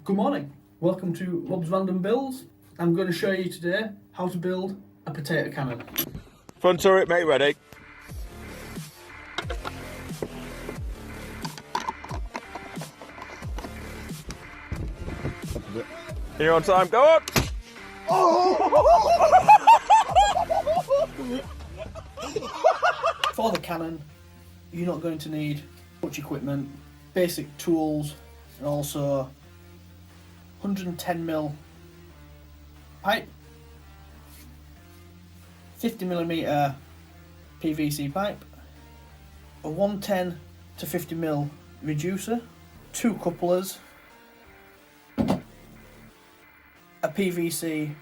Good morning, welcome to Rob's Random Builds. I'm going to show you today how to build a potato cannon. Front turret, mate, ready. You're on time, go on! For the cannon, you're not going to need much equipment, basic tools, and also 110mm pipe, 50mm PVC pipe, a 110 to 50mm reducer, 2 couplers, a PVC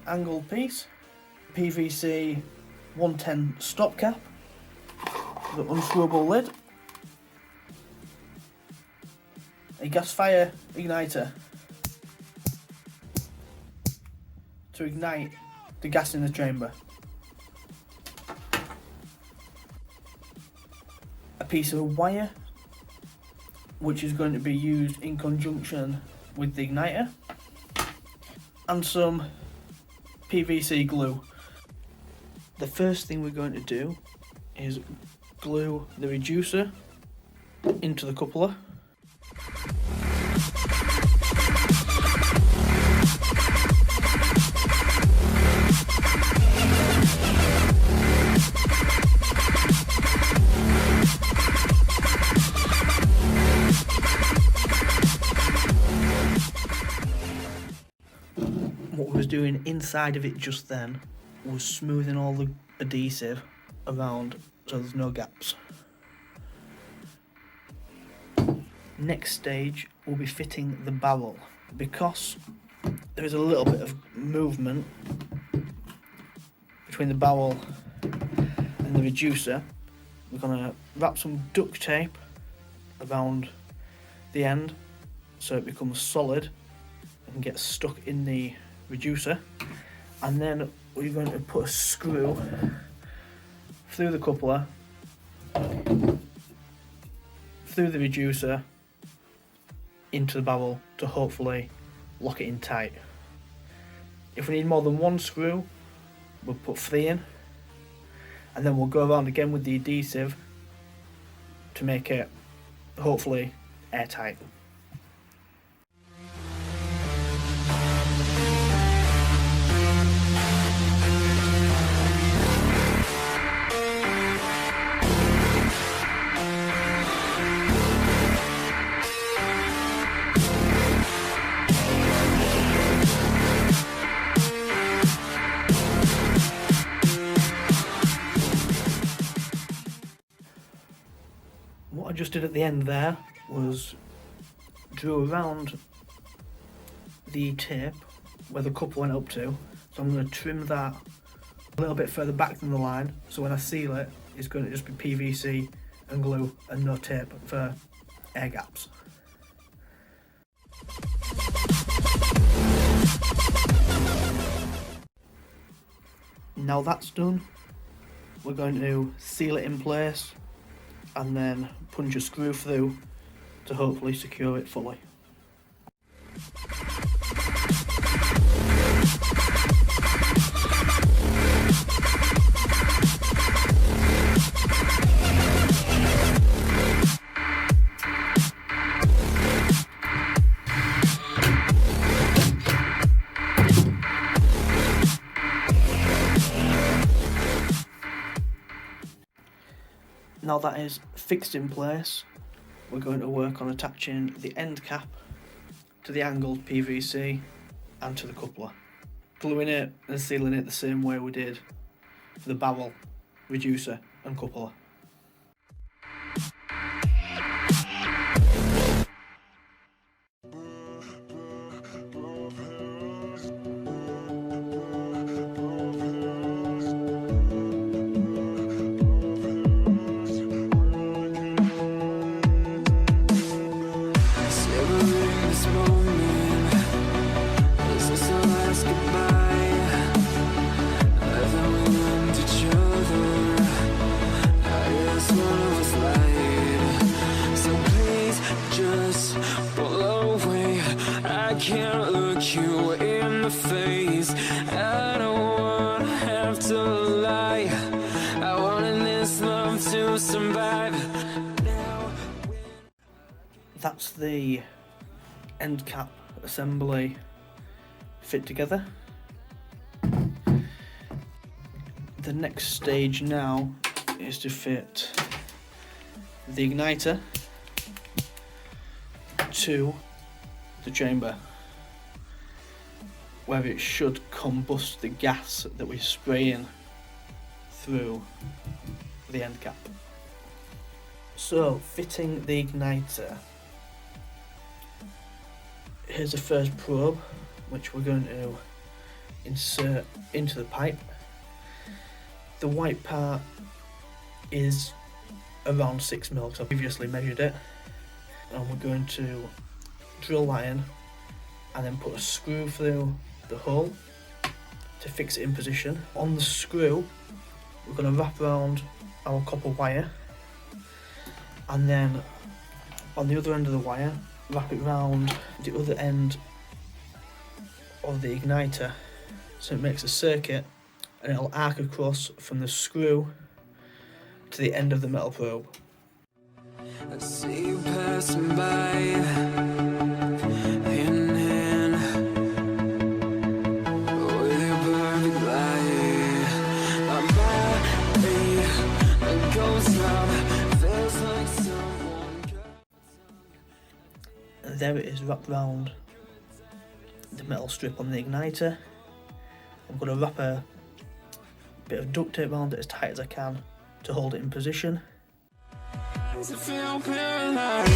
angled piece, PVC 110 stopcap, the unscrewable lid, a gas fire igniter to ignite the gas in the chamber, a piece of wire which is going to be used in conjunction with the igniter, and some PVC glue. The first thing we're going to do is glue the reducer into the coupler. What we was doing inside of it just then was smoothing all the adhesive around so there's no gaps. Next stage will be fitting the barrel. Because there is a little bit of movement between the barrel and the reducer, we're going to wrap some duct tape around the end so it becomes solid and gets stuck in the reducer, and then we're going to put a screw through the coupler, through the reducer, into the barrel to hopefully lock it in tight. If we need more than one screw, we'll put 3 in, and then we'll go around again with the adhesive to make it hopefully airtight. What I just did at the end there was drew around the tape where the couple went up to, so I'm going to trim that a little bit further back than the line, so when I seal it, it's going to just be PVC and glue and no tape for air gaps. Now that's done, we're going to seal it in place and then punch a screw through to hopefully secure it fully. Now that is fixed in place, we're going to work on attaching the end cap to the angled PVC and to the coupler, gluing it and sealing it the same way we did for the barrel, reducer and coupler. can't look you in the face. I don't wanna have to lie. I wanted this love to survive. Now That's the end cap assembly fit together. The next stage now is to fit the igniter to the chamber, where it should combust the gas that we're spraying through the end cap. So, fitting the igniter, here's the first probe which we're going to insert into the pipe. The white part is around 6mm, because I previously measured it, and we're going to drill that in and then put a screw through the hole to fix it in position. On the screw we're going to wrap around our copper wire, and then on the other end of the wire wrap it round the other end of the igniter so it makes a circuit, and it'll arc across from the screw to the end of the metal probe. I see you passing by, hand in hand, with your perfect light. My body goes numb, feels like someone And there it is, wrapped round the metal strip on the igniter. I'm going to wrap a bit of duct tape around it as tight as I can to hold it in position. I feel paralyzed.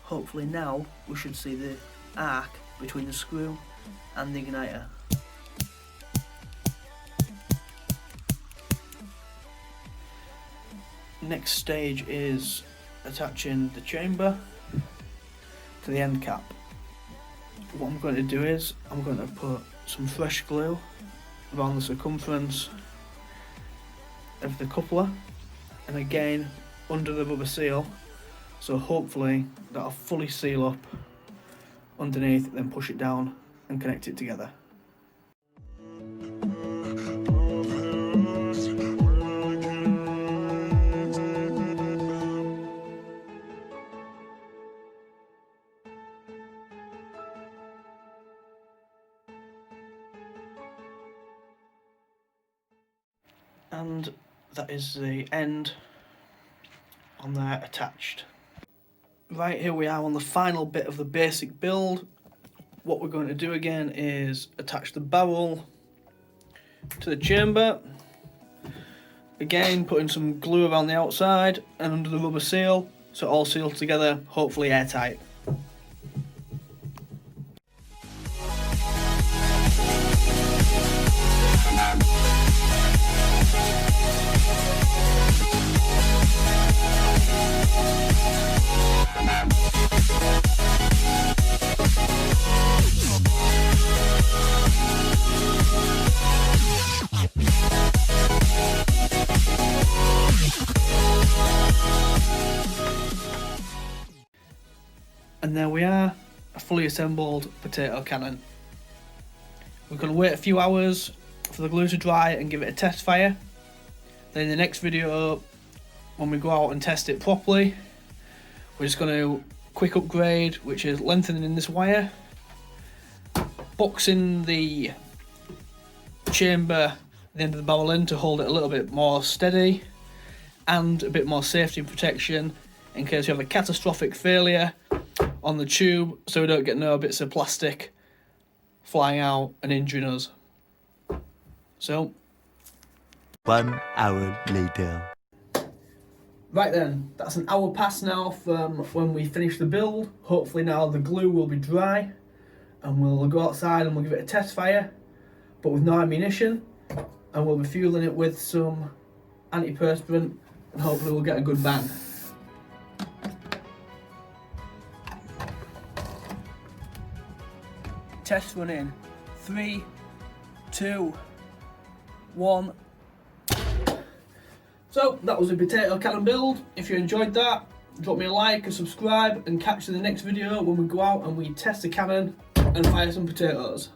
Hopefully now we should see the arc between the screw and the igniter. Next stage is attaching the chamber to the end cap. What I'm going to do is I'm going to put some fresh glue around the circumference of the coupler, and again under the rubber seal, so hopefully that'll fully seal up underneath, then push it down and connect it together. And that is the end on there attached. Right, here we are on the final bit of the basic build. What we're going to do again is attach the barrel to the chamber. Again, putting some glue around the outside and under the rubber seal, so it all seals together, hopefully airtight. And there we are, a fully assembled potato cannon. We're going to wait a few hours for the glue to dry and give it a test fire. Then in the next video, when we go out and test it properly, we're just going to quick upgrade, which is lengthening this wire, boxing the chamber at the end of the barrel in to hold it a little bit more steady, and a bit more safety and protection in case you have a catastrophic failure on the tube, so we don't get no bits of plastic flying out and injuring us. So 1 hour later. Right then, that's an hour past now from when we finished the build. Hopefully now the glue will be dry and we'll go outside and we'll give it a test fire, but with no ammunition. and we'll be fueling it with some antiperspirant, and hopefully we'll get a good bang. Test run in 3, 2, 1. So that was a potato cannon build. If you enjoyed that, drop me a like and subscribe, and catch you in the next video when we go out and we test the cannon and fire some potatoes.